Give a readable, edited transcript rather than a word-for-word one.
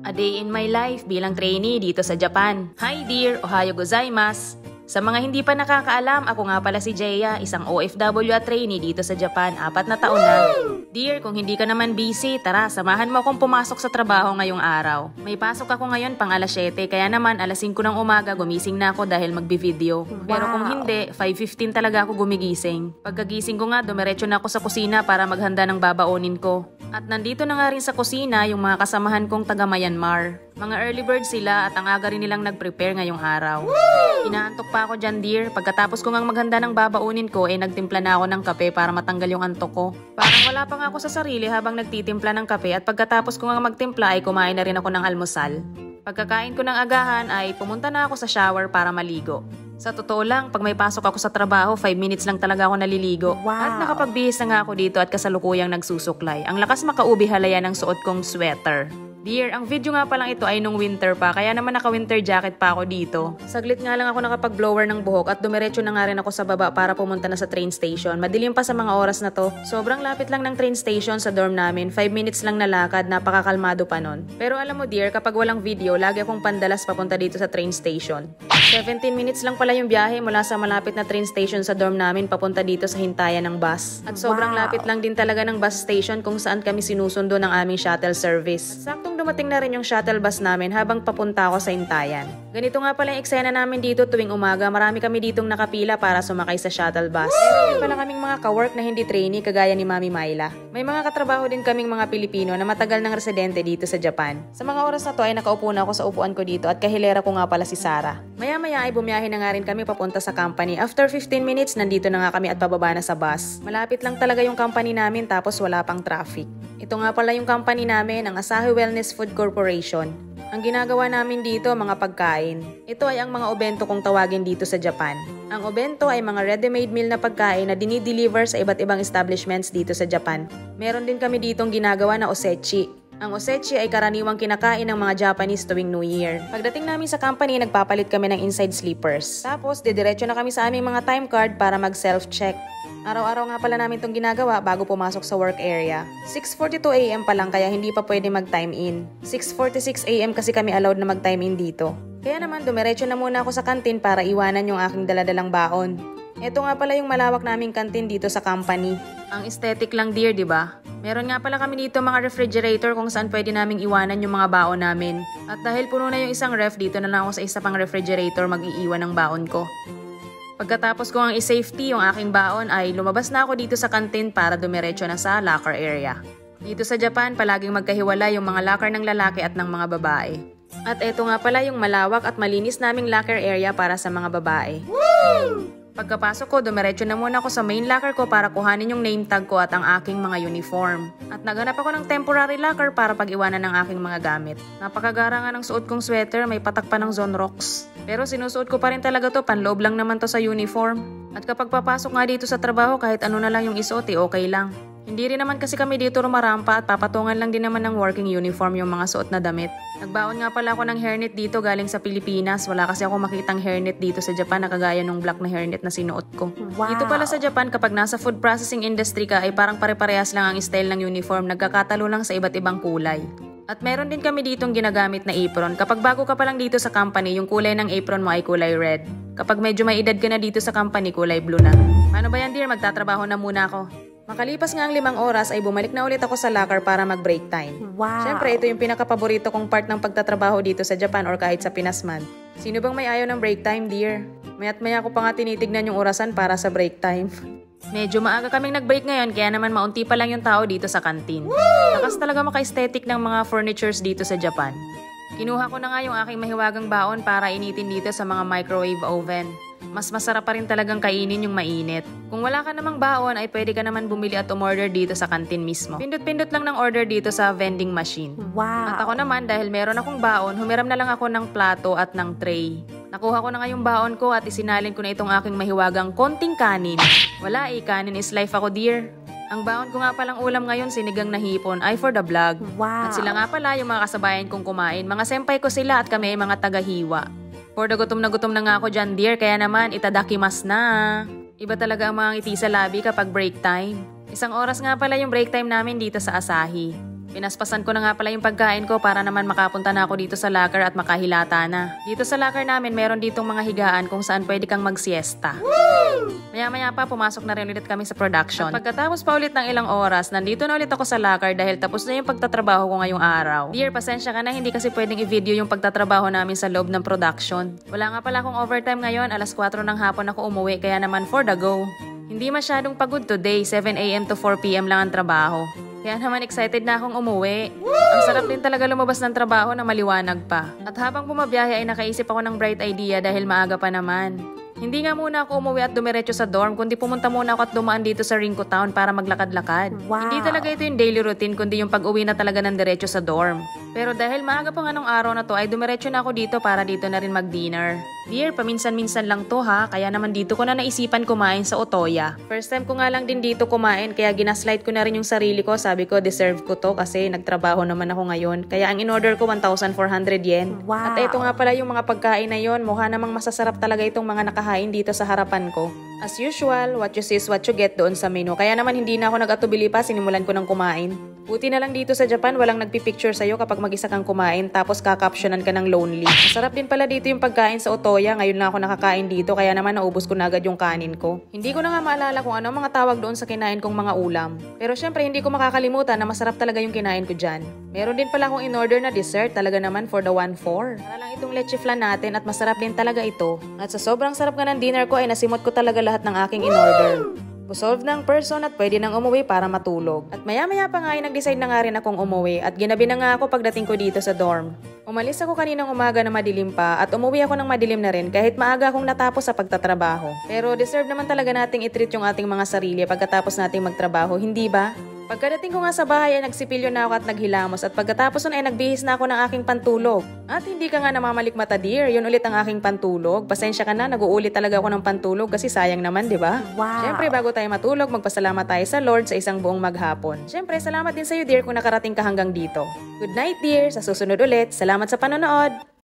A day in my life bilang trainee dito sa Japan. Hi dear, ohayo gozaimasu. Sa mga hindi pa nakakaalam, ako nga pala si Jeya, isang OFW at trainee dito sa Japan, 4 na taon na. Dear, kung hindi ka naman busy, tara, samahan mo akong pumasok sa trabaho ngayong araw. May pasok ako ngayon pang alas 7, kaya naman alas 5 ng umaga gumising na ako dahil magbi-video. Pero kung hindi, 5:15 talaga ako gumigising. Pagkagising ko nga, dumiretso na ako sa kusina para maghanda ng babaonin ko. At nandito na nga rin sa kusina yung mga kasamahan kong taga Myanmar. Mga early bird sila at ang aga rin nilang nag-prepare ngayong araw. Inaantok pa ako dyan dear. Pagkatapos ko ngang maghanda ng babaunin ko, nagtimpla na ako ng kape para matanggal yung antok ko. Parang wala pa nga ako sa sarili habang nagtitimpla ng kape at pagkatapos ko ngang magtimpla ay kumain na rin ako ng almusal. Pagkakain ko ng agahan ay pumunta na ako sa shower para maligo. Sa totoo lang, pag may pasok ako sa trabaho, 5 minutes lang talaga ako naliligo. Wow. At nakapagbihis na nga ako dito at kasalukuyang nagsusuklay. Ang lakas makaubi halaya ng suot kong sweater. Dear, ang video nga palang ito ay nung winter pa, kaya naman naka-winter jacket pa ako dito. Saglit nga lang ako nakapag-blower ng buhok at dumiretso na nga rin ako sa baba para pumunta na sa train station. Madilim pa sa mga oras na to. Sobrang lapit lang ng train station sa dorm namin, 5 minutes lang na lakad, napakakalmado pa nun. Pero alam mo dear, kapag walang video, lagi akong pandalas papunta dito sa train station. 17 minutes lang pala yung biyahe mula sa malapit na train station sa dorm namin papunta dito sa hintayan ng bus. At sobrang lapit lang din talaga ng bus station kung saan kami sinusundo ng aming shuttle service. At saktong dumating na rin yung shuttle bus namin habang papunta ako sa hintayan. Ganito nga pala yung eksena namin dito tuwing umaga. Marami kami ditong nakapila para sumakay sa shuttle bus. Meron din pala kaming mga ka-work na hindi trainee kagaya ni Mami Myla. May mga katrabaho din kaming mga Pilipino na matagal ng residente dito sa Japan. Sa mga oras na to ay nakaupo na ako sa upuan ko dito at kahilera ko nga pala si Sarah. Maya-maya ay bumiyahe na nga rin kami papunta sa company. After 15 minutes, nandito na nga kami at pababa na sa bus. Malapit lang talaga yung company namin tapos wala pang traffic. Ito nga pala yung company namin, ang Asahi Wellness Food Corporation. Ang ginagawa namin dito, mga pagkain. Ito ay ang mga obento kung tawagin dito sa Japan. Ang obento ay mga ready-made meal na pagkain na dinideliver sa iba't ibang establishments dito sa Japan. Meron din kami ditong ginagawa na osechi. Ang osechi ay karaniwang kinakain ng mga Japanese tuwing New Year. Pagdating namin sa company, nagpapalit kami ng inside sleepers. Tapos, didiretso na kami sa aming mga time card para mag-self-check. Araw-araw nga pala namin itong ginagawa bago pumasok sa work area. 6:42 AM pa lang kaya hindi pa pwede mag-time in. 6:46 AM kasi kami allowed na mag-time in dito. Kaya naman, dumiretso na muna ako sa kantin para iwanan yung aking daladalang baon. Ito nga pala yung malawak naming kantin dito sa company. Ang aesthetic lang dear, di ba? Meron nga pala kami dito mga refrigerator kung saan pwede naming iwanan yung mga baon namin. At dahil puno na yung isang ref, dito na lang ako sa isa pang refrigerator mag-iiwan ng baon ko. Pagkatapos ko ang i-safety yung aking baon ay lumabas na ako dito sa kantin para dumiretso na sa locker area. Dito sa Japan, palaging magkahiwala yung mga locker ng lalaki at ng mga babae. At eto nga pala yung malawak at malinis naming locker area para sa mga babae. Woo! Pagkapasok ko, dumiretso na muna ako sa main locker ko para kuhanin yung name tag ko at ang aking mga uniform. At naghanap ako ng temporary locker para pag-iwanan ng aking mga gamit. Napakagara nga ng suot kong sweater, may patak pa ng Zonrox. Pero sinusuot ko pa rin talaga to, panloob lang naman to sa uniform. At kapag papasok nga dito sa trabaho, kahit ano na lang yung isuot, okay lang. Hindi rin naman kasi kami dito rumarampa at papatungan lang din naman ng working uniform yung mga suot na damit. Nagbaon nga pala ako ng hairnet dito galing sa Pilipinas. Wala kasi ako makitang hairnet dito sa Japan na kagaya nung black na hairnet na sinuot ko. Wow. Dito pala sa Japan, kapag nasa food processing industry ka ay parang pare-parehas lang ang style ng uniform, nagkakatalo lang sa iba't ibang kulay. At meron din kami ditong ginagamit na apron. Kapag bago ka pa lang dito sa company, yung kulay ng apron mo ay kulay red. Kapag medyo may edad ka na dito sa company, kulay blue na. Paano ba yan dear? Magtatrabaho na muna ako. Makalipas nga ang 5 oras ay bumalik na ulit ako sa locker para mag-break time. Wow. Siyempre, ito yung pinakapaborito kong part ng pagtatrabaho dito sa Japan or kahit sa Pinas man. Sino bang may ayaw ng break time, dear? Maya't maya ko pa nga tinitignan yung orasan para sa break time. Medyo maaga kaming nag-break ngayon kaya naman maunti pa lang yung tao dito sa kantin. Lakas talaga maka-aesthetic ng mga furnitures dito sa Japan. Kinuha ko na nga yung aking mahiwagang baon para initin dito sa mga microwave oven. Mas masarap pa rin talagang kainin yung mainit. Kung wala ka namang baon ay pwede ka naman bumili at umorder dito sa kantin mismo. Pindot-pindot lang ng order dito sa vending machine. Wow. At ako naman dahil meron akong baon, humiram na lang ako ng plato at ng tray. Nakuha ko na nga yung baon ko at isinalin ko na itong aking mahiwagang konting kanin. Wala kanin is life ako dear. Ang baon ko nga palang ulam ngayon, sinigang na hipon, ay for the vlog. Wow. At sila nga pala yung mga kasabayan kong kumain. Mga senpai ko sila at kami ay mga tagahiwa. For the gutom na nga ako dyan dear, kaya naman itadakimasu na. Iba talaga ang mga ngiti sa labi kapag break time. 1 oras nga pala yung break time namin dito sa Asahi. Pinaspasan ko na nga pala yung pagkain ko para naman makapunta na ako dito sa locker at makahilata na. Dito sa locker namin meron ditong mga higaan kung saan pwede kang magsiesta. Maya-maya pa pumasok na rin ulit kami sa production. At pagkatapos pa ulit ng ilang oras, nandito na ulit ako sa locker dahil tapos na yung pagtatrabaho ko ngayong araw. Dear, pasensya ka na, hindi kasi pwedeng i-video yung pagtatrabaho namin sa loob ng production. Wala nga pala akong overtime ngayon, alas 4 ng hapon ako umuwi kaya naman for the go. Hindi masyadong pagod today, 7 AM to 4 PM lang ang trabaho. Kaya naman excited na akong umuwi. Ang sarap din talaga lumabas ng trabaho na maliwanag pa. At habang bumabiyahe ay nakaisip ako ng bright idea dahil maaga pa naman. Hindi nga muna ako umuwi at dumiretso sa dorm, kundi pumunta muna ako at dumaan dito sa Rinco Town para maglakad-lakad. Wow. Hindi talaga ito yung daily routine, kundi yung pag-uwi na talaga ng diretso sa dorm. Pero dahil maaga pa nga nung araw na to, ay dumiretso na ako dito para dito na rin mag-dinner. Dear, paminsan-minsan lang to ha, kaya naman dito ko na naisipan kumain sa Otoya. First time ko nga lang din dito kumain, kaya ginaslight ko na rin yung sarili ko. Sabi ko, deserve ko to kasi nagtrabaho naman ako ngayon. Kaya ang in-order ko 1,400 yen. Wow. At ito nga pala yung mga pagkain na yon, mukha namang masasarap talaga itong mga nakahain dito sa harapan ko. As usual, what you see is what you get doon sa menu. Kaya naman hindi na ako nag-atubili pa, sinimulan ko ng kumain. Buti na lang dito sa Japan, walang nagpipicture sa'yo kapag mag-isa kang kumain tapos kakaptionan ka ng lonely. Masarap din pala dito yung pagkain sa Otoya. Ngayon lang ako nakakain dito kaya naman naubos ko na agad yung kanin ko. Hindi ko na nga maalala kung ano mga tawag doon sa kinain kong mga ulam. Pero syempre hindi ko makakalimutan na masarap talaga yung kinain ko dyan. Meron din pala akong in-order na dessert, talaga naman for the 1-4. Para lang itong leche flan natin at masarap din talaga ito. At sa sobrang sarap nga ng dinner ko ay nasimot ko talaga lahat ng aking in-order. Busolve ng person at pwede nang umuwi para matulog. At maya-maya pa nga ay nag-decide na nga rin akong umuwi at ginabi na nga ako pagdating ko dito sa dorm. Umalis ako kaninang umaga na madilim pa at umuwi ako ng madilim na rin kahit maaga akong natapos sa pagtatrabaho. Pero deserve naman talaga nating i-treat yung ating mga sarili pagkatapos nating magtrabaho, hindi ba? Pagkadating ko nga sa bahay ay nagsipilyo na ako at naghilamos at pagkatapos nun ay nagbihis na ako ng aking pantulog. At hindi ka nga namamalikmata dear, yun ulit ang aking pantulog. Pasensya ka na, nag-uulit talaga ako ng pantulog kasi sayang naman, di ba? Wow. Siyempre bago tayo matulog, magpasalamat tayo sa Lord sa isang buong maghapon. Siyempre salamat din sa iyo dear kung nakarating ka hanggang dito. Good night dear, sa susunod ulit. Salamat sa panonood!